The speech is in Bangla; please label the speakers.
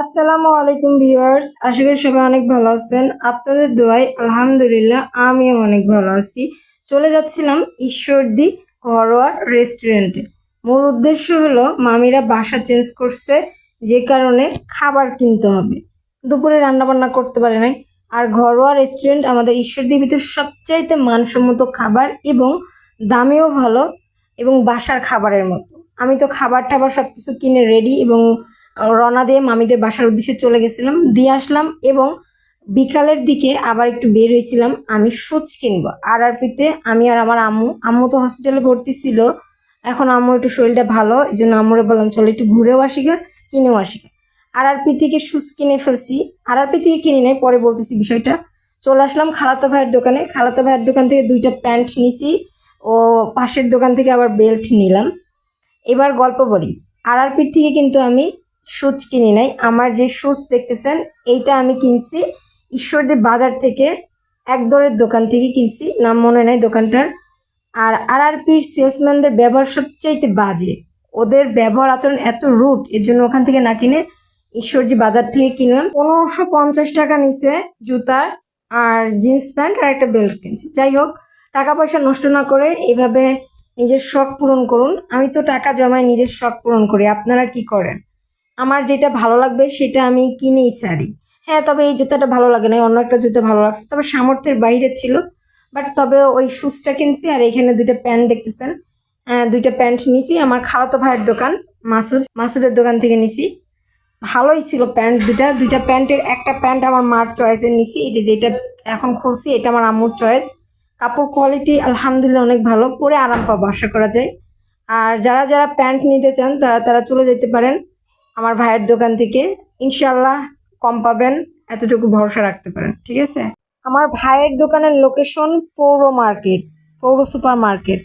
Speaker 1: আসসালামু আলাইকুম ভিউয়ার্স, আশা করি সবাই অনেক ভালো আছেন। আপনাদের দোয়ায় আলহামদুলিল্লাহ আমিও অনেক ভালো আছি। চলে যাচ্ছিলাম ঈশ্বরদী ঘরোয়া রেস্টুরেন্টে। মূল উদ্দেশ্য হলো মামিরা বাসা চেঞ্জ করছে, যে কারণে খাবার কিনতে হবে। দুপুরে রান্নাবান্না করতে পারে নাই। আর ঘরোয়া রেস্টুরেন্ট আমাদের ঈশ্বরদীর ভিতর সবচাইতে মানসম্মত খাবার এবং দামেও ভালো এবং বাসার খাবারের মতো। আমি তো খাবার টাবার সব কিছু কিনে রেডি এবং রওনা দিয়ে মামিদের বাসার উদ্দেশ্যে চলে গেছিলাম, দিয়ে আসলাম এবং বিকালের দিকে আবার একটু বের হয়েছিলাম আমি সুচ কিনবো আরআরপিতে। আমি আর আমার আম্মু আম্মু তো হসপিটালে ভর্তি ছিল, এখন আম্মুর একটু শরীরটা ভালো, এই জন্য আম্মুরে বললাম চলো একটু ঘুরেও আসি গা, কিনেও আসি গা। আরআরপি থেকে সুচ কিনে ফেলছি, আরআরপি থেকে কিনে নেই, পরে বলতেছি বিষয়টা। চলে আসলাম খালাতো ভাইয়ের দোকানে, খালাতো ভাইয়ের দোকান থেকে দুইটা প্যান্ট নিছি ও পাশের দোকান থেকে আবার বেল্ট নিলাম। এবার গল্প বলি, আরআরপির থেকে কিন্তু আমি শুজ কিনি নাই। আমার যে শুজ দেখতেছেন এইটা আমি কিনছি ঈশ্বরদী বাজার থেকে, একদরের দোকান থেকে কিনছি, নাম মনে নাই দোকানটার। আর আরআরপির সেলসম্যানদের ব্যবহার সবচাইতে বাজে, ওদের ব্যবহার আচরণ এত রুট, এর জন্য ওখান থেকে না কিনে ঈশ্বরদী বাজার থেকে কিনলাম। 1550 টাকা নিচে জুতা আর জিন্স প্যান্ট আর একটা বেল্ট কিনছি। যাই হোক, টাকা পয়সা নষ্ট না করে এভাবে নিজের শখ পূরণ করুন। আমি তো টাকা জমায় নিজের শখ পূরণ করি, আপনারা কি করেন? আমার যেটা ভালো লাগবে সেটা আমি কিনেই ছাড়ি। হ্যাঁ, তবে এই জুতাটা ভালো লাগে না, অন্য একটা জুতা ভালো লাগছে, তবে সামর্থ্যের বাইরে ছিল। বাট তবে ওই শুজটা কিনছি। আর এখানে দুইটা প্যান্ট দেখতেছেন, দুইটা প্যান্ট নিছি আমার খালাতো ভাইয়ের দোকান মাসুদের দোকান থেকে নিছি। ভালোই ছিল প্যান্ট দুইটা, দুইটা প্যান্টের একটা প্যান্ট আমার মার চয়েসের নিছি, এই যে যেটা এখন খুলছি এটা আমার আম্মুর চয়েস। কাপড় কোয়ালিটি আলহামদুলিল্লাহ অনেক ভালো, পরে আরাম পাবো আশা করা যায়। আর যারা যারা প্যান্ট নিতে চান তারা তারা চলে যেতে পারেন আমার ভাইয়ের দোকান থেকে, ইনশাল্লাহ কম পাবেন, এতটুকু ভরসা রাখতে পারেন। ঠিক আছে, আমার ভাইয়ের দোকানের লোকেশন পৌর মার্কেট, পৌর সুপার মার্কেট।